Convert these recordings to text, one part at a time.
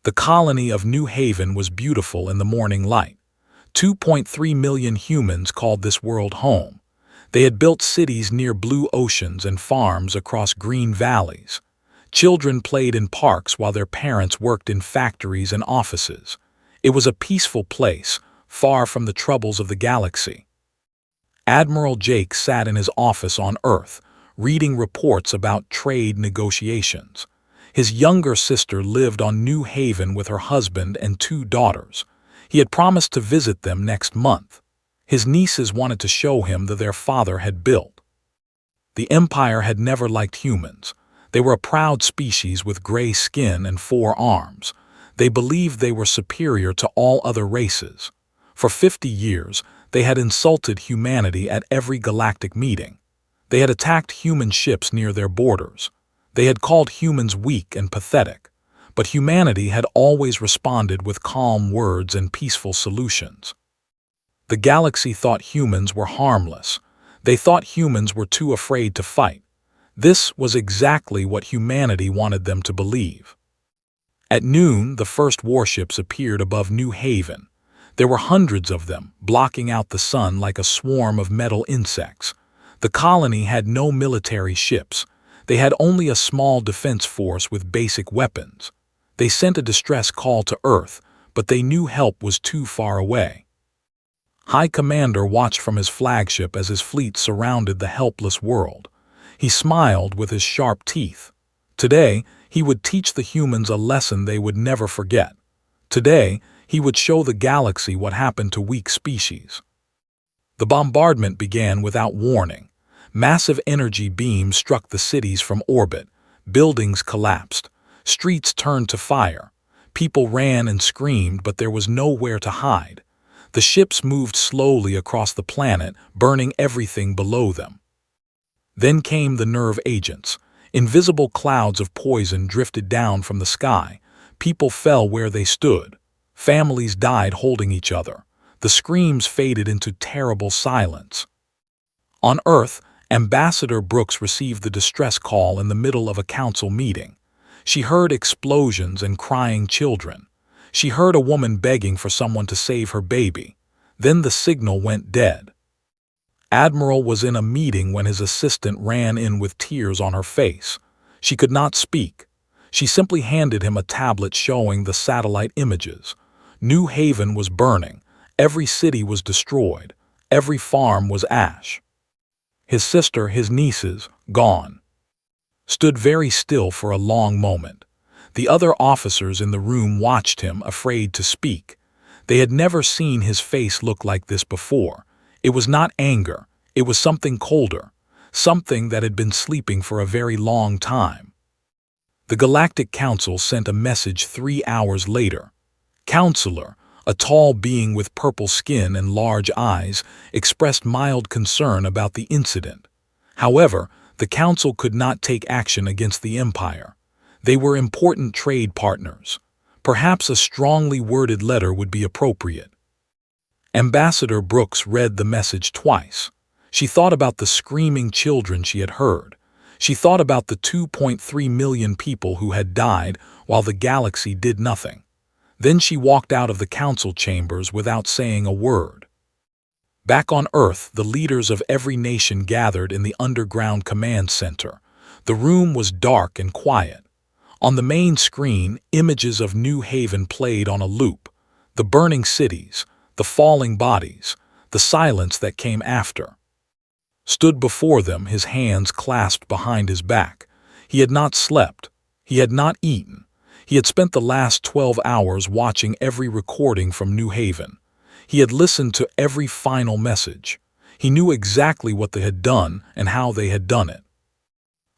The colony of New Haven was beautiful in the morning light. 2.3 million humans called this world home. They had built cities near blue oceans and farms across green valleys. Children played in parks while their parents worked in factories and offices. It was a peaceful place, far from the troubles of the galaxy. Admiral Jake sat in his office on Earth, reading reports about trade negotiations. His younger sister lived on New Haven with her husband and 2 daughters. He had promised to visit them next month. His nieces wanted to show him that their father had built. The Empire had never liked humans. They were a proud species with gray skin and 4 arms. They believed they were superior to all other races. For 50 years, they had insulted humanity at every galactic meeting. They had attacked human ships near their borders. They had called humans weak and pathetic. But humanity had always responded with calm words and peaceful solutions. The galaxy thought humans were harmless. They thought humans were too afraid to fight. This was exactly what humanity wanted them to believe. At noon, the first warships appeared above New Haven. There were hundreds of them, blocking out the sun like a swarm of metal insects. The colony had no military ships. They had only a small defense force with basic weapons. They sent a distress call to Earth, but they knew help was too far away. High Commander watched from his flagship as his fleet surrounded the helpless world. He smiled with his sharp teeth. Today, he would teach the humans a lesson they would never forget. Today, he would show the galaxy what happened to weak species. The bombardment began without warning. Massive energy beams struck the cities from orbit. Buildings collapsed. Streets turned to fire. People ran and screamed, but there was nowhere to hide. The ships moved slowly across the planet, burning everything below them. Then came the nerve agents. Invisible clouds of poison drifted down from the sky. People fell where they stood. Families died holding each other. The screams faded into terrible silence. On Earth, Ambassador Brooks received the distress call in the middle of a council meeting. She heard explosions and crying children. She heard a woman begging for someone to save her baby. Then the signal went dead. Admiral was in a meeting when his assistant ran in with tears on her face. She could not speak. She simply handed him a tablet showing the satellite images. New Haven was burning. Every city was destroyed. Every farm was ash. His sister, his nieces, gone. Stood very still for a long moment. The other officers in the room watched him, afraid to speak. They had never seen his face look like this before. It was not anger. It was something colder, something that had been sleeping for a very long time. The Galactic Council sent a message 3 hours later. Counselor, a tall being with purple skin and large eyes, expressed mild concern about the incident. However, the Council could not take action against the Empire. They were important trade partners. Perhaps a strongly worded letter would be appropriate. Ambassador Brooks read the message twice. She thought about the screaming children she had heard. She thought about the 2.3 million people who had died while the galaxy did nothing. Then she walked out of the council chambers without saying a word. Back on Earth, the leaders of every nation gathered in the underground command center. The room was dark and quiet. On the main screen, images of New Haven played on a loop. The burning cities, the falling bodies, the silence that came after. Stood before them, his hands clasped behind his back. He had not slept. He had not eaten. He had spent the last 12 hours watching every recording from New Haven. He had listened to every final message. He knew exactly what they had done and how they had done it.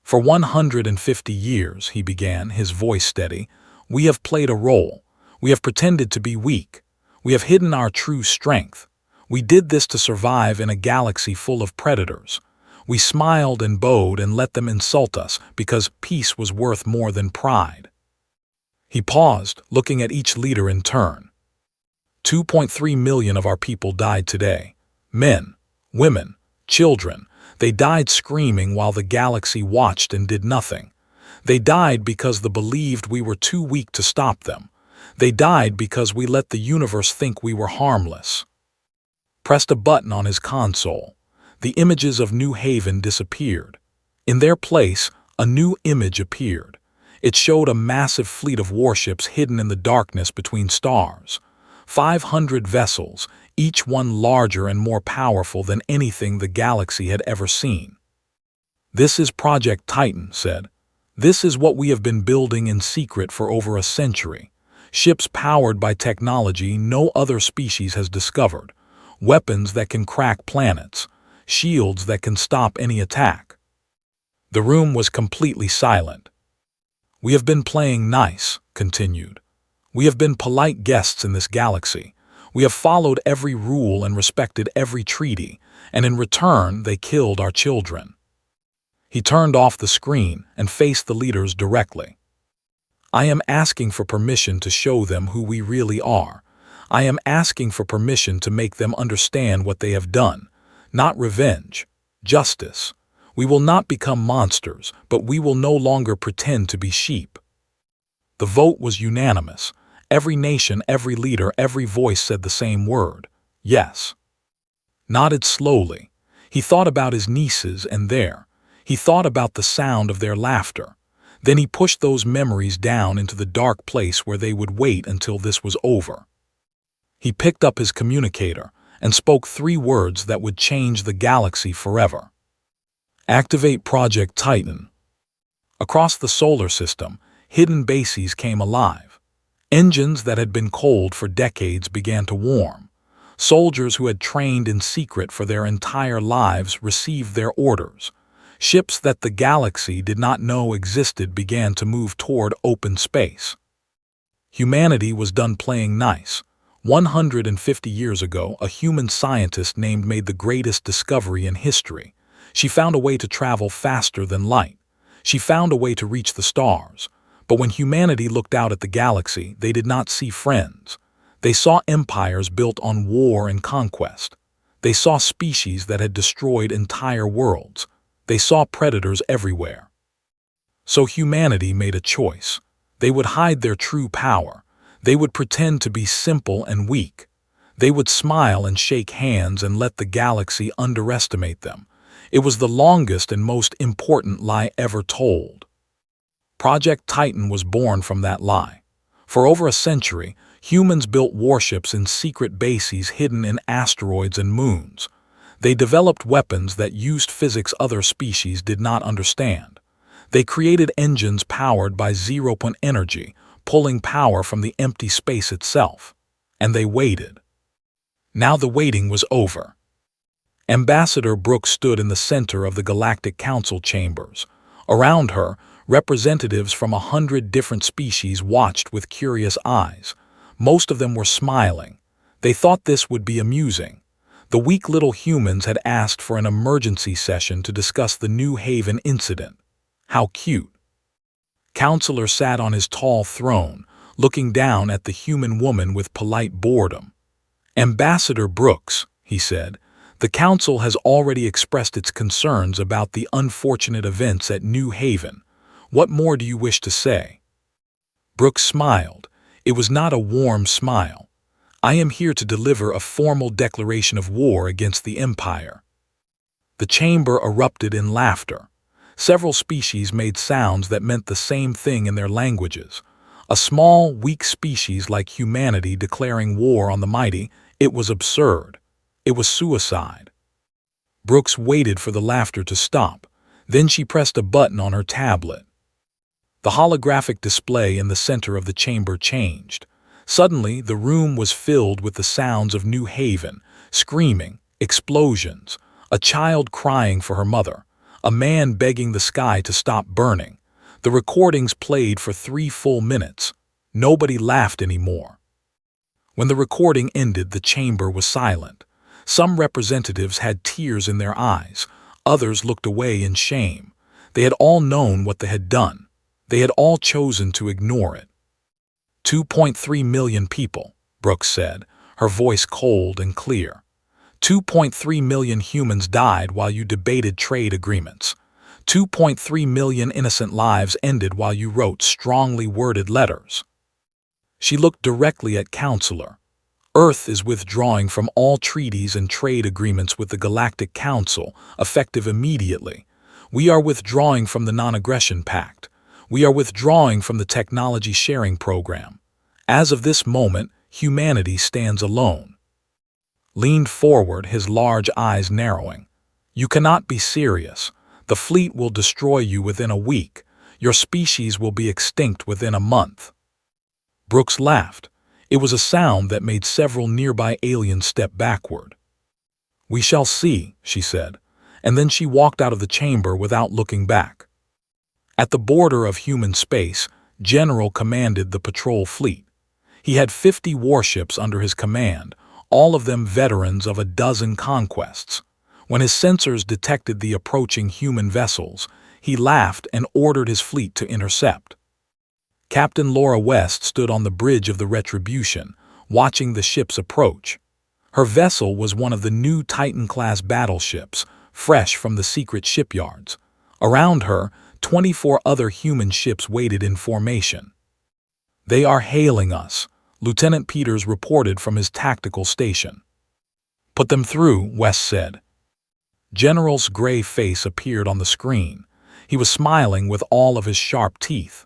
For 150 years, he began, his voice steady, we have played a role. We have pretended to be weak. We have hidden our true strength. We did this to survive in a galaxy full of predators. We smiled and bowed and let them insult us because peace was worth more than pride. He paused, looking at each leader in turn. 2.3 million of our people died today. Men, women, children. They died screaming while the galaxy watched and did nothing. They died because they believed we were too weak to stop them. They died because we let the universe think we were harmless. Pressed a button on his console. The images of New Haven disappeared. In their place, a new image appeared. It showed a massive fleet of warships hidden in the darkness between stars. 500 vessels, each one larger and more powerful than anything the galaxy had ever seen. "This is Project Titan," said. "This is what we have been building in secret for over a century. Ships powered by technology no other species has discovered. Weapons that can crack planets. Shields that can stop any attack." The room was completely silent. "We have been playing nice," continued. "We have been polite guests in this galaxy. We have followed every rule and respected every treaty, and in return they killed our children." He turned off the screen and faced the leaders directly. "I am asking for permission to show them who we really are. I am asking for permission to make them understand what they have done. Not revenge, justice. We will not become monsters, but we will no longer pretend to be sheep." The vote was unanimous. Every nation, every leader, every voice said the same word: yes. Nodded slowly. He thought about his nieces and he thought about the sound of their laughter. Then he pushed those memories down into the dark place where they would wait until this was over. He picked up his communicator and spoke 3 words that would change the galaxy forever. "Activate Project Titan." Across the solar system, hidden bases came alive. Engines that had been cold for decades began to warm. Soldiers who had trained in secret for their entire lives received their orders. Ships that the galaxy did not know existed began to move toward open space. Humanity was done playing nice. 150 years ago, a human scientist made the greatest discovery in history. She found a way to travel faster than light. She found a way to reach the stars. But when humanity looked out at the galaxy, they did not see friends. They saw empires built on war and conquest. They saw species that had destroyed entire worlds. They saw predators everywhere. So humanity made a choice. They would hide their true power. They would pretend to be simple and weak. They would smile and shake hands and let the galaxy underestimate them. It was the longest and most important lie ever told. Project Titan was born from that lie. For over a century, humans built warships in secret bases hidden in asteroids and moons. They developed weapons that used physics other species did not understand. They created engines powered by zero-point energy, pulling power from the empty space itself. And they waited. Now the waiting was over. Ambassador Brooks stood in the center of the Galactic Council chambers. Around her, representatives from 100 different species watched with curious eyes. Most of them were smiling. They thought this would be amusing. The weak little humans had asked for an emergency session to discuss the New Haven incident. How cute. Counselor sat on his tall throne, looking down at the human woman with polite boredom. "Ambassador Brooks," he said, "the Council has already expressed its concerns about the unfortunate events at New Haven. What more do you wish to say?" Brooks smiled. It was not a warm smile. "I am here to deliver a formal declaration of war against the Empire." The chamber erupted in laughter. Several species made sounds that meant the same thing in their languages. A small, weak species like humanity declaring war on the mighty, it was absurd. It was suicide. Brooks waited for the laughter to stop. Then she pressed a button on her tablet. The holographic display in the center of the chamber changed. Suddenly, the room was filled with the sounds of New Haven, screaming, explosions, a child crying for her mother, a man begging the sky to stop burning. The recordings played for 3 full minutes. Nobody laughed anymore. When the recording ended, the chamber was silent. Some representatives had tears in their eyes. Others looked away in shame. They had all known what they had done. They had all chosen to ignore it. 2.3 million people, Brooks said, her voice cold and clear. 2.3 million humans died while you debated trade agreements. 2.3 million innocent lives ended while you wrote strongly worded letters. She looked directly at Counselor. Earth is withdrawing from all treaties and trade agreements with the Galactic Council, effective immediately. We are withdrawing from the Non-Aggression Pact. We are withdrawing from the Technology Sharing Program. As of this moment, humanity stands alone. Leaned forward, his large eyes narrowing. You cannot be serious. The fleet will destroy you within a week. Your species will be extinct within a month. Brooks laughed. It was a sound that made several nearby aliens step backward. We shall see, she said, and then she walked out of the chamber without looking back. At the border of human space, General commanded the patrol fleet. He had 50 warships under his command, all of them veterans of a dozen conquests. When his sensors detected the approaching human vessels, he laughed and ordered his fleet to intercept. Captain Laura West stood on the bridge of the Retribution, watching the ships approach. Her vessel was one of the new Titan-class battleships, fresh from the secret shipyards. Around her, 24 other human ships waited in formation. They are hailing us, Lieutenant Peters reported from his tactical station. Put them through, West said. General's gray face appeared on the screen. He was smiling with all of his sharp teeth.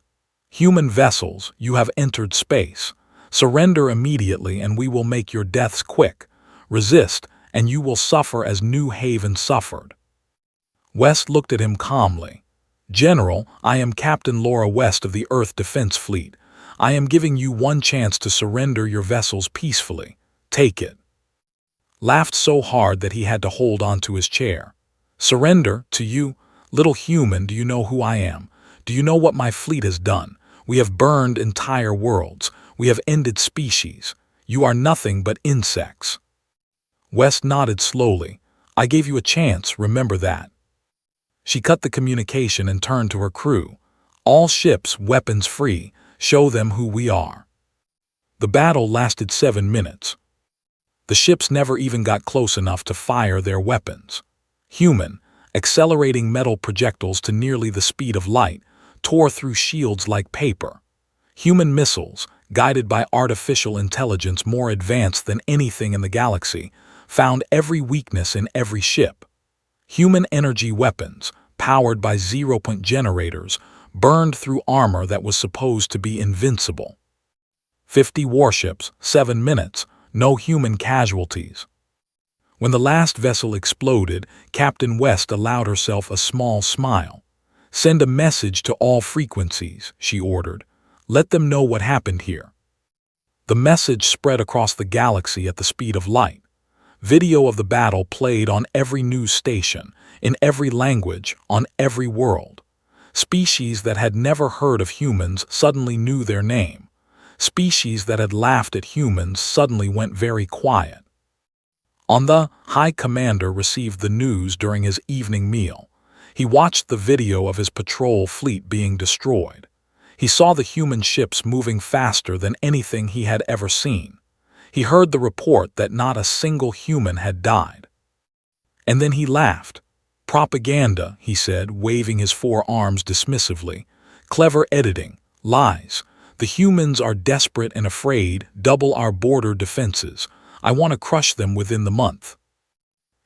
Human vessels, you have entered space. Surrender immediately and we will make your deaths quick. Resist, and you will suffer as New Haven suffered. West looked at him calmly. General, I am Captain Laura West of the Earth Defense Fleet. I am giving you one chance to surrender your vessels peacefully. Take it. Laughed so hard that he had to hold on to his chair. Surrender to you? Little human, do you know who I am? Do you know what my fleet has done? We have burned entire worlds. We have ended species. You are nothing but insects. West nodded slowly. I gave you a chance, remember that. She cut the communication and turned to her crew. All ships, weapons free. Show them who we are. The battle lasted 7 minutes. The ships never even got close enough to fire their weapons. Human, accelerating metal projectiles to nearly the speed of light, tore through shields like paper. Human missiles, guided by artificial intelligence more advanced than anything in the galaxy, found every weakness in every ship. Human energy weapons, powered by zero-point generators, burned through armor that was supposed to be invincible. 50 warships, 7 minutes, no human casualties. When the last vessel exploded, Captain West allowed herself a small smile. Send a message to all frequencies, she ordered. Let them know what happened here. The message spread across the galaxy at the speed of light. Video of the battle played on every news station, in every language, on every world. Species that had never heard of humans suddenly knew their name. Species that had laughed at humans suddenly went very quiet. High Commander received the news during his evening meal. He watched the video of his patrol fleet being destroyed. He saw the human ships moving faster than anything he had ever seen. He heard the report that not a single human had died. And then he laughed. Propaganda, he said, waving his 4 arms dismissively. Clever editing. Lies. The humans are desperate and afraid, double our border defenses. I want to crush them within the month.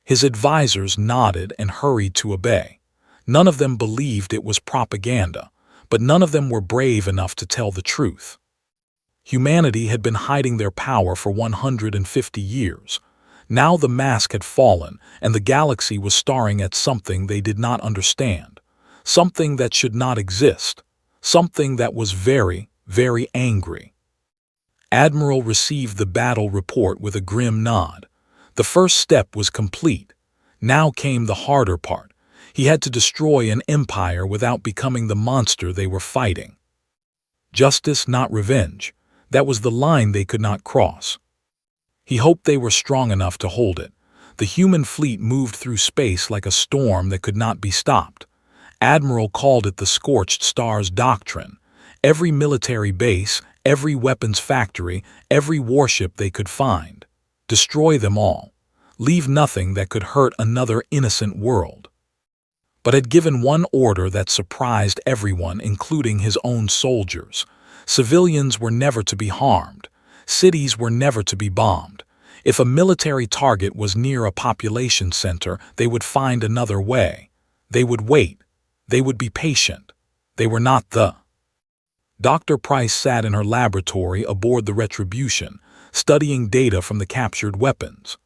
His advisors nodded and hurried to obey. None of them believed it was propaganda, but none of them were brave enough to tell the truth. Humanity had been hiding their power for 150 years. Now the mask had fallen, and the galaxy was staring at something they did not understand. Something that should not exist. Something that was very, very angry. Admiral received the battle report with a grim nod. The first step was complete. Now came the harder part. He had to destroy an empire without becoming the monster they were fighting. Justice, not revenge. That was the line they could not cross. He hoped they were strong enough to hold it. The human fleet moved through space like a storm that could not be stopped. Admiral called it the Scorched Stars Doctrine. Every military base, every weapons factory, every warship they could find. Destroy them all. Leave nothing that could hurt another innocent world. But had given one order that surprised everyone, including his own soldiers. Civilians were never to be harmed. Cities were never to be bombed. If a military target was near a population center, they would find another way. They would wait. They would be patient. They were not the. Dr. Price sat in her laboratory aboard the Retribution, studying data from the captured weapons.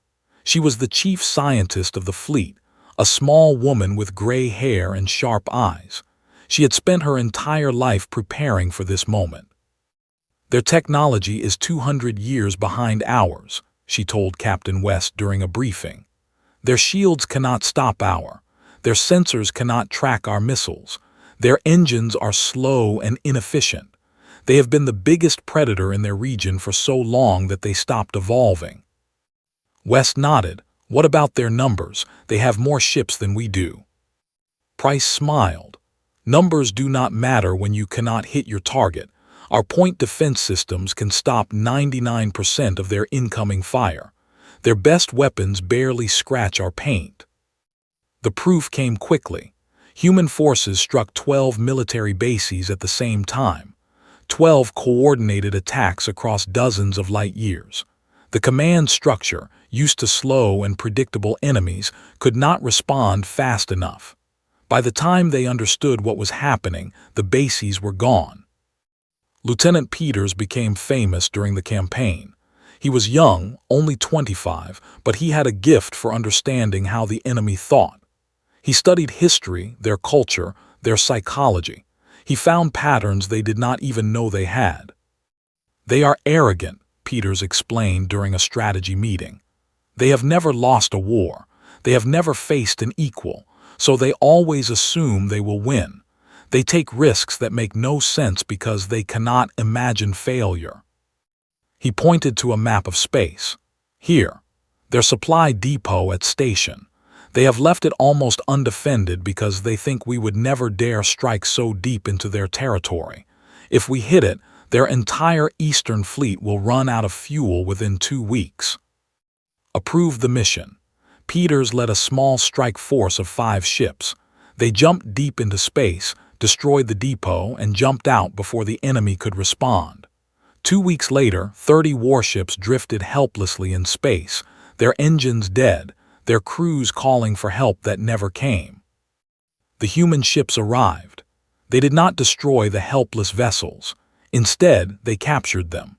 She was the chief scientist of the fleet, a small woman with gray hair and sharp eyes. She had spent her entire life preparing for this moment. Their technology is 200 years behind ours, she told Captain West during a briefing. Their shields cannot stop their sensors cannot track our missiles. Their engines are slow and inefficient. They have been the biggest predator in their region for so long that they stopped evolving. West nodded. What about their numbers? They have more ships than we do. Price smiled. Numbers do not matter when you cannot hit your target. Our point defense systems can stop 99% of their incoming fire. Their best weapons barely scratch our paint. The proof came quickly. Human forces struck 12 military bases at the same time. 12 coordinated attacks across dozens of light years. The command structure, used to slow and predictable enemies, could not respond fast enough. By the time they understood what was happening, the bases were gone. Lieutenant Peters became famous during the campaign. He was young, only 25, but he had a gift for understanding how the enemy thought. He studied history, their culture, their psychology. He found patterns they did not even know they had. They are arrogant, Peters explained during a strategy meeting. They have never lost a war. They have never faced an equal, so they always assume they will win. They take risks that make no sense because they cannot imagine failure. He pointed to a map of space. Here, their supply depot at station. They have left it almost undefended because they think we would never dare strike so deep into their territory. If we hit it, their entire eastern fleet will run out of fuel within 2 weeks. Approved the mission. Peters led a small strike force of 5 ships. They jumped deep into space, destroyed the depot, and jumped out before the enemy could respond. 2 weeks later, 30 warships drifted helplessly in space, their engines dead, their crews calling for help that never came. The human ships arrived. They did not destroy the helpless vessels. Instead, they captured them.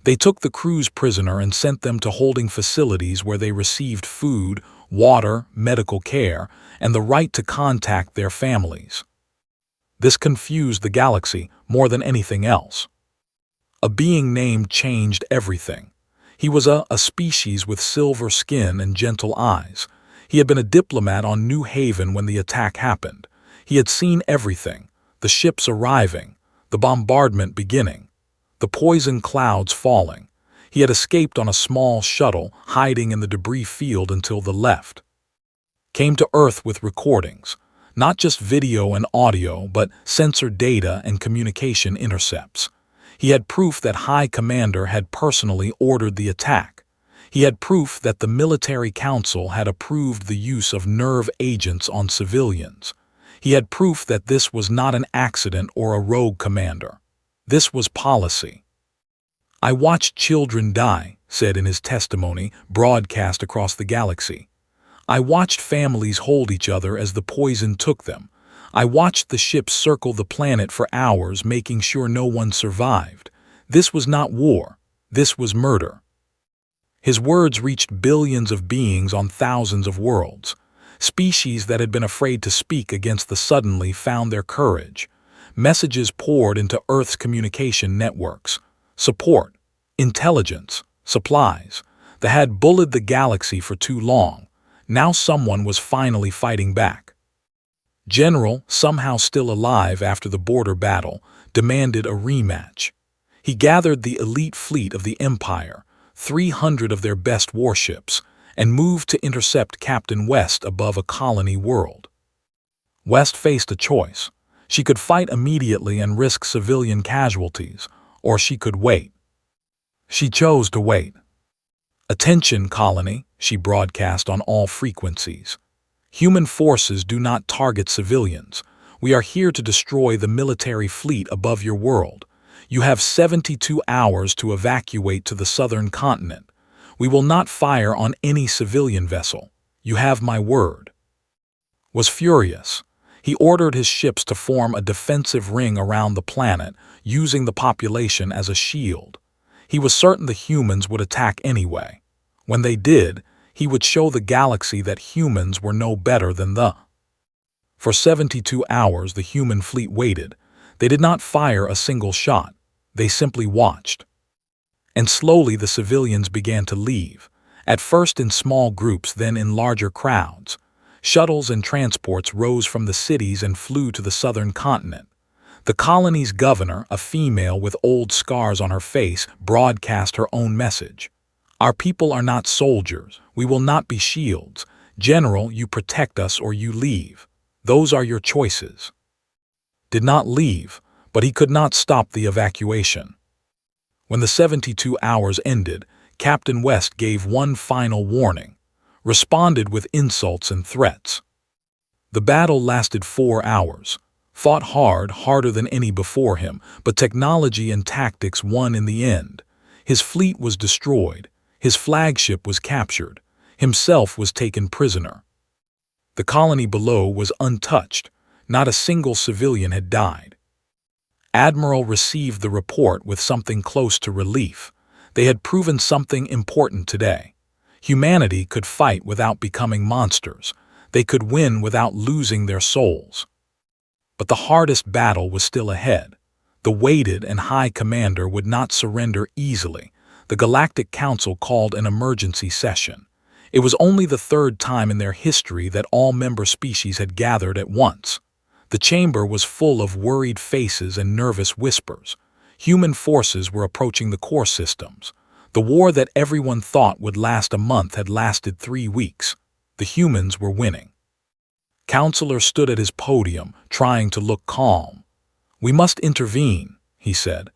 They took the crews prisoner and sent them to holding facilities where they received food, water, medical care, and the right to contact their families. This confused the galaxy more than anything else. A being named changed everything. He was a species with silver skin and gentle eyes. He had been a diplomat on New Haven when the attack happened. He had seen everything, the ships arriving, the bombardment beginning, the poison clouds falling. He had escaped on a small shuttle, hiding in the debris field until the left. Came to Earth with recordings, not just video and audio, but sensor data and communication intercepts. He had proof that High Commander had personally ordered the attack. He had proof that the Military Council had approved the use of nerve agents on civilians. He had proof that this was not an accident or a rogue commander. This was policy. "I watched children die," said in his testimony, broadcast across the galaxy. "I watched families hold each other as the poison took them. I watched the ships circle the planet for hours, making sure no one survived. This was not war. This was murder." His words reached billions of beings on thousands of worlds. Species that had been afraid to speak against the suddenly found their courage. Messages poured into Earth's communication networks. Support, intelligence, supplies. They had bullied the galaxy for too long. Now someone was finally fighting back. General, somehow still alive after the border battle, demanded a rematch. He gathered the elite fleet of the Empire, 300 of their best warships, and moved to intercept Captain West above a colony world. West faced a choice. She could fight immediately and risk civilian casualties, or she could wait. She chose to wait. "Attention, colony," she broadcast on all frequencies. "Human forces do not target civilians. We are here to destroy the military fleet above your world. You have 72 hours to evacuate to the southern continent. We will not fire on any civilian vessel. You have my word." Was furious. He ordered his ships to form a defensive ring around the planet, using the population as a shield. He was certain the humans would attack anyway. When they did, he would show the galaxy that humans were no better than the. For 72 hours the human fleet waited. They did not fire a single shot. They simply watched. And slowly the civilians began to leave, at first in small groups, then in larger crowds. Shuttles and transports rose from the cities and flew to the southern continent. The colony's governor, a female with old scars on her face, broadcast her own message. "Our people are not soldiers. We will not be shields. General, you protect us or you leave. Those are your choices." Did not leave, but he could not stop the evacuation. When the 72 hours ended, Captain West gave one final warning, responded with insults and threats. The battle lasted 4 hours, fought hard, harder than any before him, but technology and tactics won in the end. His fleet was destroyed, his flagship was captured, himself was taken prisoner. The colony below was untouched, not a single civilian had died. Admiral received the report with something close to relief. They had proven something important today. Humanity could fight without becoming monsters. They could win without losing their souls. But the hardest battle was still ahead. The weighted and high commander would not surrender easily. The Galactic Council called an emergency session. It was only the third time in their history that all member species had gathered at once. The chamber was full of worried faces and nervous whispers. Human forces were approaching the core systems. The war that everyone thought would last a month had lasted 3 weeks. The humans were winning. Counselor stood at his podium, trying to look calm. "We must intervene," he said.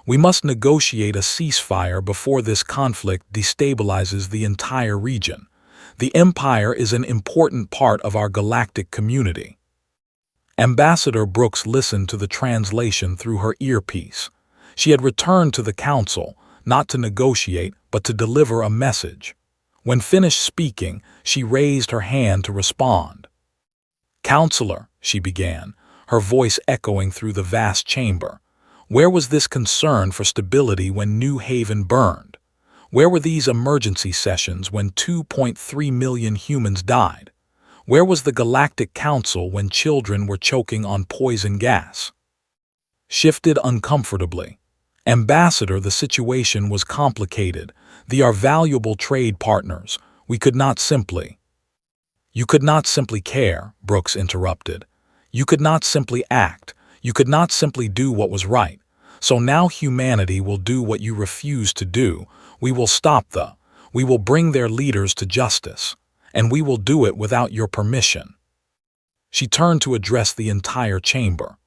"We must negotiate a ceasefire before this conflict destabilizes the entire region. The Empire is an important part of our galactic community." Ambassador Brooks listened to the translation through her earpiece. She had returned to the council, not to negotiate, but to deliver a message. When finished speaking, she raised her hand to respond. "Counselor," she began, her voice echoing through the vast chamber, "where was this concern for stability when New Haven burned? Where were these emergency sessions when 2.3 million humans died? Where was the Galactic Council when children were choking on poison gas?" Shifted uncomfortably. "Ambassador, the situation was complicated. They are valuable trade partners. We could not simply—" "You could not simply care," Brooks interrupted. "You could not simply act. You could not simply do what was right. So now humanity will do what you refuse to do. We will we will bring their leaders to justice. And we will do it without your permission." She turned to address the entire chamber.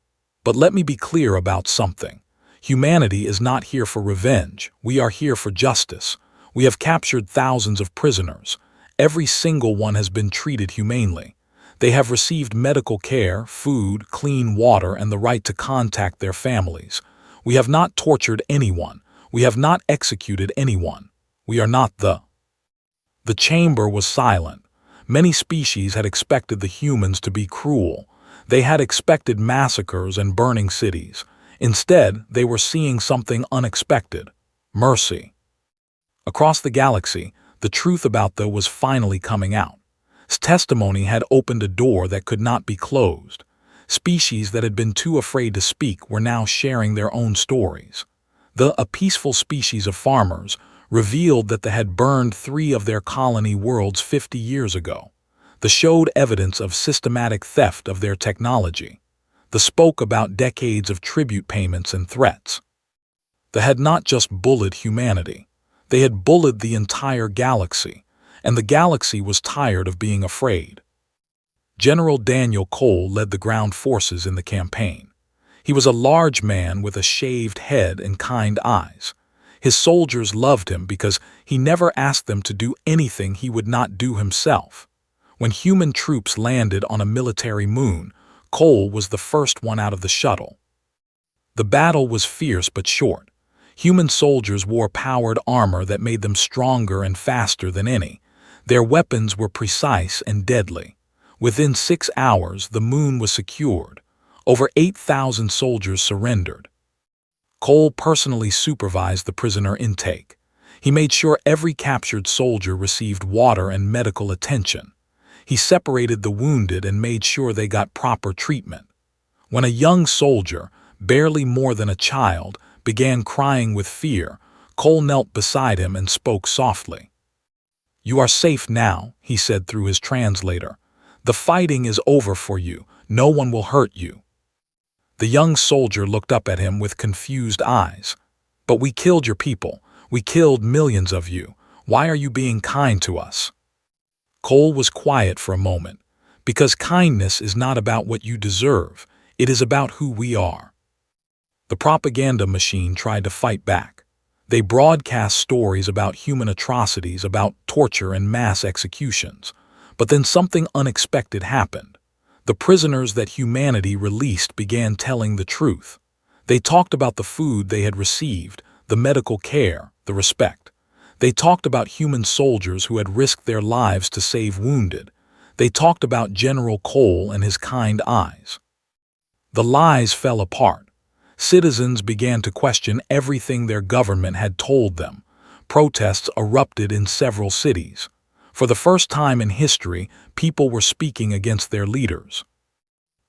"But let me be clear about something. Humanity is not here for revenge. We are here for justice. We have captured thousands of prisoners. Every single one has been treated humanely. They have received medical care, food, clean water, and the right to contact their families. We have not tortured anyone. We have not executed anyone. We are not the—" The chamber was silent. Many species had expected the humans to be cruel. They had expected massacres and burning cities. Instead, they were seeing something unexpected: mercy. Across the galaxy, the truth about the was finally coming out. Testimony had opened a door that could not be closed. Species that had been too afraid to speak were now sharing their own stories. A peaceful species of farmers, revealed that they had burned 3 of their colony worlds 50 years ago. They showed evidence of systematic theft of their technology. They spoke about decades of tribute payments and threats. They had not just bullied humanity. They had bullied the entire galaxy, and the galaxy was tired of being afraid. General Daniel Cole led the ground forces in the campaign. He was a large man with a shaved head and kind eyes. His soldiers loved him because he never asked them to do anything he would not do himself. When human troops landed on a military moon, Cole was the first one out of the shuttle. The battle was fierce but short. Human soldiers wore powered armor that made them stronger and faster than any. Their weapons were precise and deadly. Within 6 hours, the moon was secured. Over 8,000 soldiers surrendered. Cole personally supervised the prisoner intake. He made sure every captured soldier received water and medical attention. He separated the wounded and made sure they got proper treatment. When a young soldier, barely more than a child, began crying with fear, Cole knelt beside him and spoke softly. "You are safe now," he said through his translator. "The fighting is over for you. No one will hurt you." The young soldier looked up at him with confused eyes. "But we killed your people. We killed millions of you. Why are you being kind to us?" Cole was quiet for a moment. "Because kindness is not about what you deserve. It is about who we are." The propaganda machine tried to fight back. They broadcast stories about human atrocities, about torture and mass executions. But then something unexpected happened. The prisoners that humanity released began telling the truth. They talked about the food they had received, the medical care, the respect. They talked about human soldiers who had risked their lives to save wounded. They talked about General Cole and his kind eyes. The lies fell apart. Citizens began to question everything their government had told them. Protests erupted in several cities. For the first time in history, people were speaking against their leaders.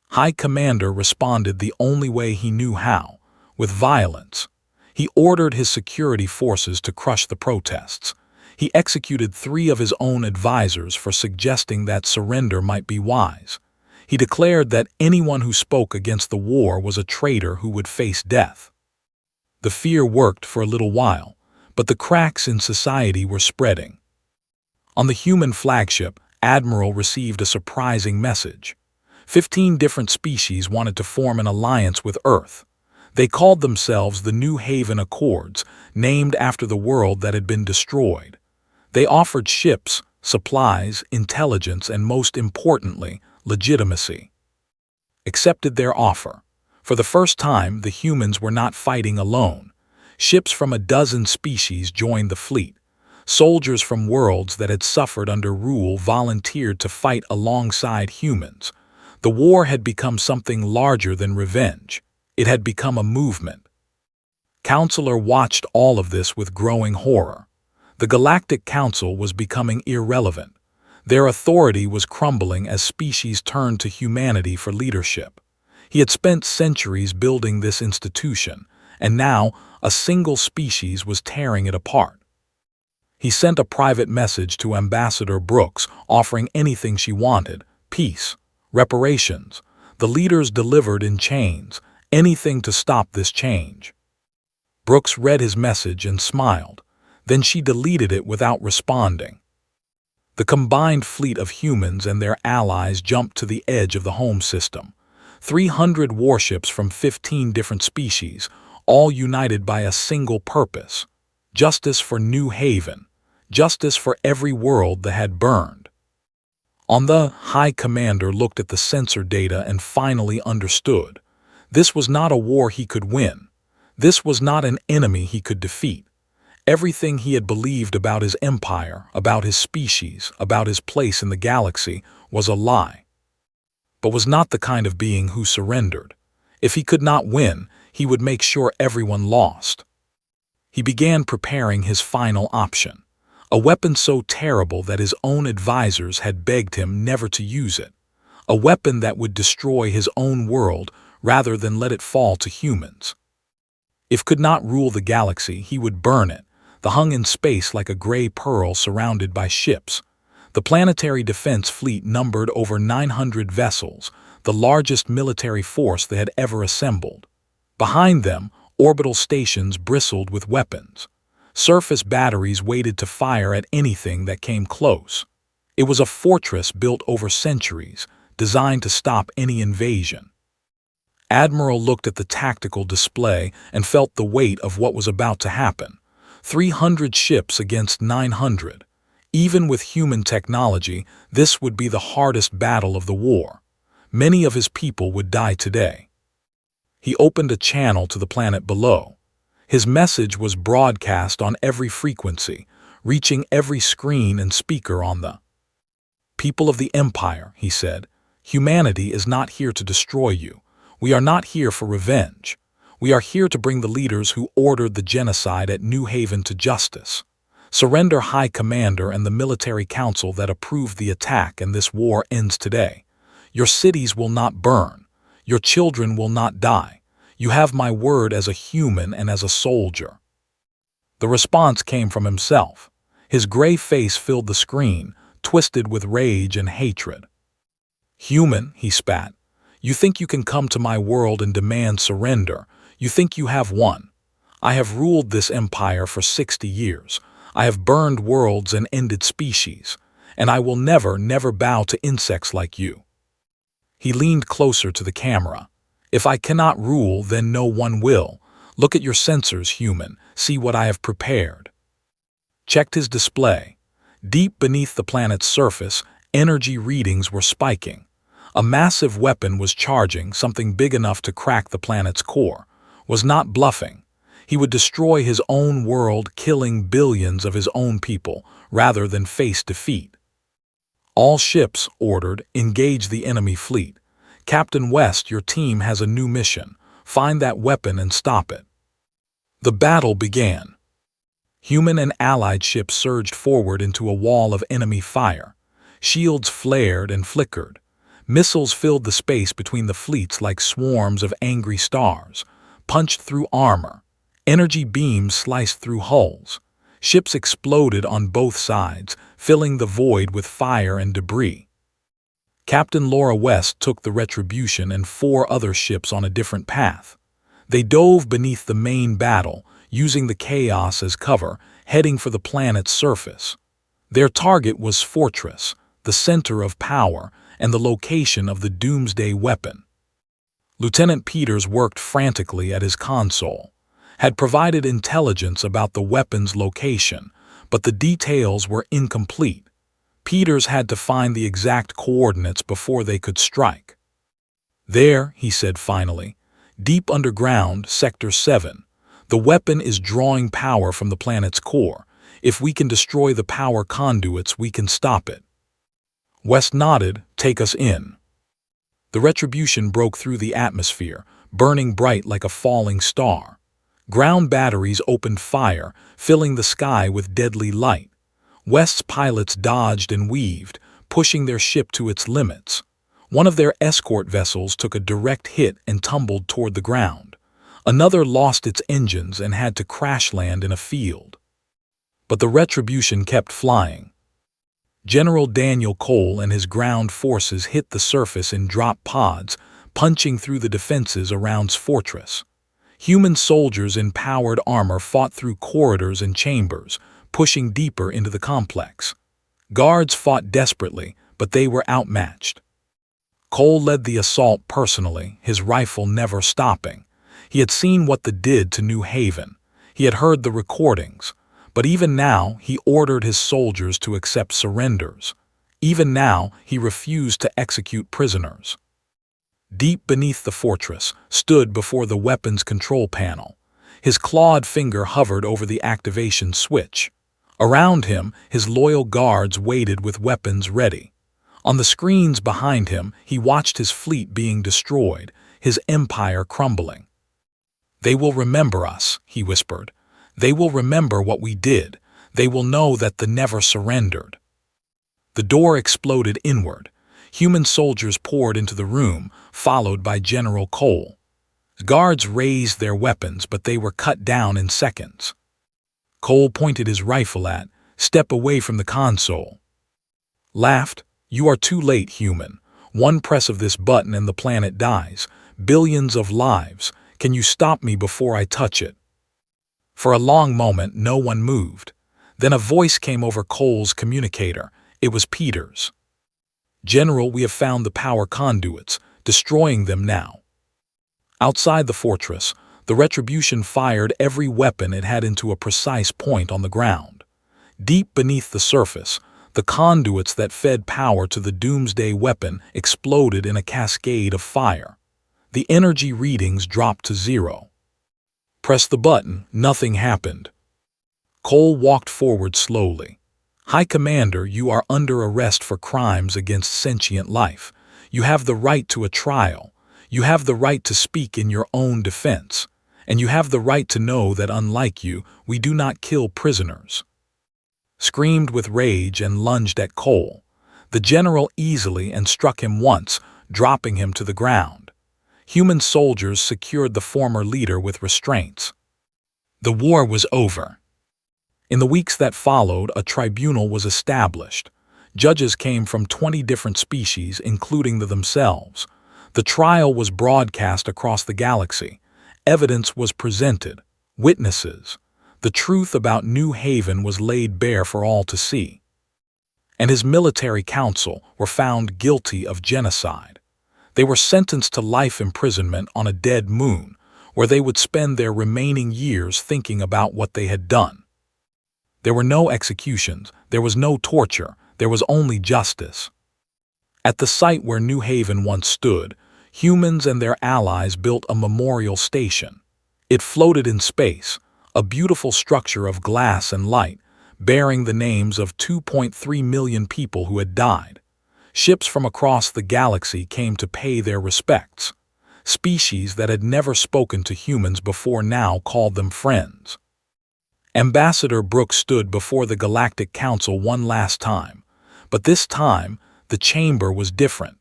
High Commander responded the only way he knew how, with violence. He ordered his security forces to crush the protests. He executed 3 of his own advisors for suggesting that surrender might be wise. He declared that anyone who spoke against the war was a traitor who would face death. The fear worked for a little while, but the cracks in society were spreading. On the human flagship, Admiral received a surprising message. 15 different species wanted to form an alliance with Earth. They called themselves the New Haven Accords, named after the world that had been destroyed. They offered ships, supplies, intelligence, and most importantly, legitimacy. Accepted their offer. For the first time, the humans were not fighting alone. Ships from a dozen species joined the fleet. Soldiers from worlds that had suffered under rule volunteered to fight alongside humans. The war had become something larger than revenge. It had become a movement. Counselor watched all of this with growing horror. The Galactic Council was becoming irrelevant. Their authority was crumbling as species turned to humanity for leadership. He had spent centuries building this institution, and now a single species was tearing it apart. He sent a private message to Ambassador Brooks offering anything she wanted: peace, reparations. The leaders delivered in chains, anything to stop this change. Brooks read his message and smiled. Then she deleted it without responding. The combined fleet of humans and their allies jumped to the edge of the home system. 300 warships from 15 different species, all united by a single purpose: justice for New Haven, justice for every world that had burned. The High Commander looked at the sensor data and finally understood. This was not a war he could win. This was not an enemy he could defeat. Everything he had believed about his empire, about his species, about his place in the galaxy, was a lie. But was not the kind of being who surrendered. If he could not win, he would make sure everyone lost. He began preparing his final option, a weapon so terrible that his own advisors had begged him never to use it, a weapon that would destroy his own world rather than let it fall to humans. If could not rule the galaxy, he would burn it, hung in space like a gray pearl surrounded by ships. The planetary defense fleet numbered over 900 vessels, the largest military force they had ever assembled. Behind them, orbital stations bristled with weapons. Surface batteries waited to fire at anything that came close. It was a fortress built over centuries, designed to stop any invasion. Admiral looked at the tactical display and felt the weight of what was about to happen. 300 ships against 900. Even with human technology, this would be the hardest battle of the war. Many of his people would die today. He opened a channel to the planet below. His message was broadcast on every frequency, reaching every screen and speaker on the People of the Empire, he said. Humanity is not here to destroy you. We are not here for revenge. We are here to bring the leaders who ordered the genocide at New Haven to justice. Surrender, High Commander, and the military council that approved the attack, and this war ends today. Your cities will not burn. Your children will not die. You have my word as a human and as a soldier. The response came from himself. His gray face filled the screen, twisted with rage and hatred. Human, he spat. You think you can come to my world and demand surrender. You think you have won. I have ruled this empire for 60 years. I have burned worlds and ended species. And I will never bow to insects like you. He leaned closer to the camera. If I cannot rule, then no one will. Look at your sensors, human. See what I have prepared. Checked his display. Deep beneath the planet's surface, energy readings were spiking. A massive weapon was charging, something big enough to crack the planet's core. Was not bluffing. He would destroy his own world, killing billions of his own people, rather than face defeat. All ships, ordered, engage the enemy fleet. Captain West, your team has a new mission. Find that weapon and stop it. The battle began. Human and allied ships surged forward into a wall of enemy fire. Shields flared and flickered. Missiles filled the space between the fleets like swarms of angry stars, punched through armor. Energy beams sliced through hulls. Ships exploded on both sides, filling the void with fire and debris. Captain Laura West took the Retribution and 4 other ships on a different path. They dove beneath the main battle, using the chaos as cover, heading for the planet's surface. Their target was Fortress, the center of power, and the location of the doomsday weapon. Lieutenant Peters worked frantically at his console, had provided intelligence about the weapon's location, but the details were incomplete. Peters had to find the exact coordinates before they could strike. There, he said finally, deep underground, Sector 7. The weapon is drawing power from the planet's core. If we can destroy the power conduits, we can stop it. West nodded. Take us in. The Retribution broke through the atmosphere, burning bright like a falling star. Ground batteries opened fire, filling the sky with deadly light. West's pilots dodged and weaved, pushing their ship to its limits. One of their escort vessels took a direct hit and tumbled toward the ground. Another lost its engines and had to crash land in a field. But the Retribution kept flying. General Daniel Cole and his ground forces hit the surface in drop pods, punching through the defenses around Fortress. Human soldiers in powered armor fought through corridors and chambers, pushing deeper into the complex. Guards fought desperately, but they were outmatched. Cole led the assault personally, his rifle never stopping. He had seen what they did to New Haven. He had heard the recordings. But even now, he ordered his soldiers to accept surrenders. Even now, he refused to execute prisoners. Deep beneath the fortress, stood before the weapon's control panel. His clawed finger hovered over the activation switch. Around him, his loyal guards waited with weapons ready. On the screens behind him, he watched his fleet being destroyed, his empire crumbling. They will remember us, he whispered. They will remember what we did. They will know that they never surrendered. The door exploded inward. Human soldiers poured into the room, followed by General Cole. Guards raised their weapons, but they were cut down in seconds. Cole pointed his rifle at, "Step away from the console." Laughed, "You are too late, human. One press of this button and the planet dies. Billions of lives. Can you stop me before I touch it?" For a long moment, no one moved. Then a voice came over Cole's communicator. It was Peters. "General, we have found the power conduits, destroying them now." Outside the fortress, the Retribution fired every weapon it had into a precise point on the ground. Deep beneath the surface, the conduits that fed power to the doomsday weapon exploded in a cascade of fire. The energy readings dropped to 0. Press the button, nothing happened. Cole walked forward slowly. High Commander, you are under arrest for crimes against sentient life. You have the right to a trial. You have the right to speak in your own defense. And you have the right to know that unlike you, we do not kill prisoners. Screamed with rage and lunged at Cole. The general easily and struck him once, dropping him to the ground. Human soldiers secured the former leader with restraints. The war was over. In the weeks that followed, a tribunal was established. Judges came from 20 different species, including themselves. The trial was broadcast across the galaxy. Evidence was presented. Witnesses. The truth about New Haven was laid bare for all to see. And his military council were found guilty of genocide. They were sentenced to life imprisonment on a dead moon, where they would spend their remaining years thinking about what they had done. There were no executions, there was no torture, there was only justice. At the site where New Haven once stood, humans and their allies built a memorial station. It floated in space, a beautiful structure of glass and light, bearing the names of 2.3 million people who had died. Ships from across the galaxy came to pay their respects. Species that had never spoken to humans before now called them friends. Ambassador Brooks stood before the Galactic Council one last time, but this time the chamber was different.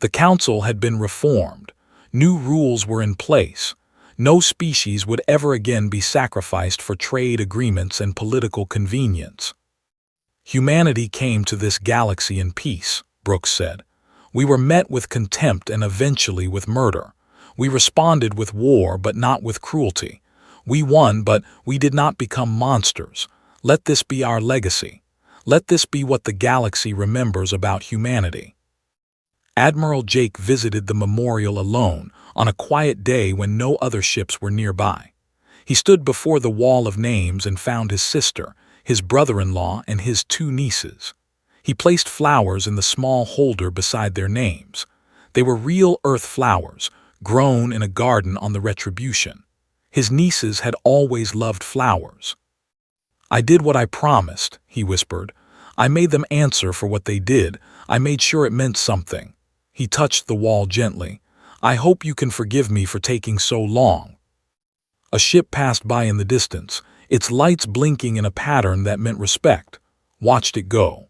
The council had been reformed. New rules were in place. No species would ever again be sacrificed for trade agreements and political convenience. Humanity came to this galaxy in peace, Brooks said. We were met with contempt and eventually with murder. We responded with war but not with cruelty. We won, but we did not become monsters. Let this be our legacy. Let this be what the galaxy remembers about humanity. Admiral Jake visited the memorial alone on a quiet day when no other ships were nearby. He stood before the wall of names and found his sister, his brother-in-law, and his 2 nieces. He placed flowers in the small holder beside their names. They were real earth flowers, grown in a garden on the Retribution. His nieces had always loved flowers. I did what I promised, he whispered. I made them answer for what they did. I made sure it meant something. He touched the wall gently. I hope you can forgive me for taking so long. A ship passed by in the distance, its lights blinking in a pattern that meant respect. Watched it go.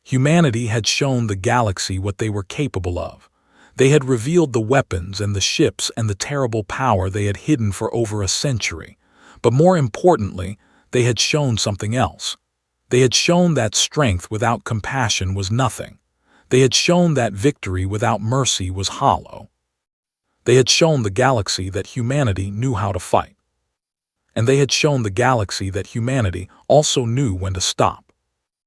Humanity had shown the galaxy what they were capable of. They had revealed the weapons and the ships and the terrible power they had hidden for over a century. But more importantly, they had shown something else. They had shown that strength without compassion was nothing. They had shown that victory without mercy was hollow. They had shown the galaxy that humanity knew how to fight. And they had shown the galaxy that humanity also knew when to stop.